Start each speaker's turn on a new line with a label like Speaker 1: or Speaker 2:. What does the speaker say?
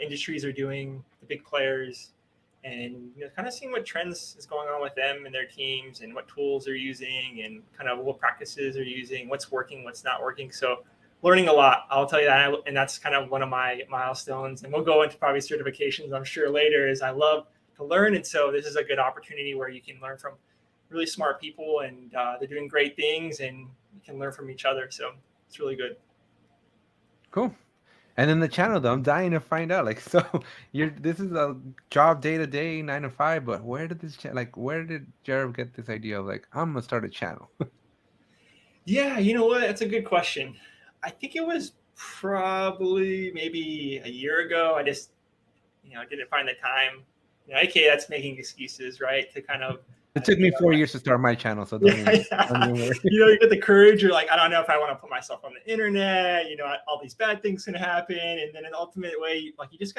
Speaker 1: industries are doing, the big players, and kind of seeing what trends is going on with them and their teams, and what tools they're using, and kind of what practices they're using, what's working, what's not working. So learning a lot, I'll tell you that, and that's kind of one of my milestones. And we'll go into probably certifications, I'm sure, later. Is I love to learn, and so this is a good opportunity where you can learn from really smart people, and they're doing great things, and you can learn from each other. So it's really good.
Speaker 2: Cool. And then the channel, though, I'm dying to find out. Like, so this is a job day to day, 9 to 5. But where did where did Jared get this idea of like, I'm gonna start a channel?
Speaker 1: Yeah, you know what? That's a good question. I think it was probably maybe a year ago. I just, didn't find the time. Okay, that's making excuses, right? To kind of,
Speaker 2: It took me 4 years to start my channel, so don't even worry.
Speaker 1: You get the courage. You're like, I don't know if I want to put myself on the internet. All these bad things can happen, and then in the ultimate way, like you just got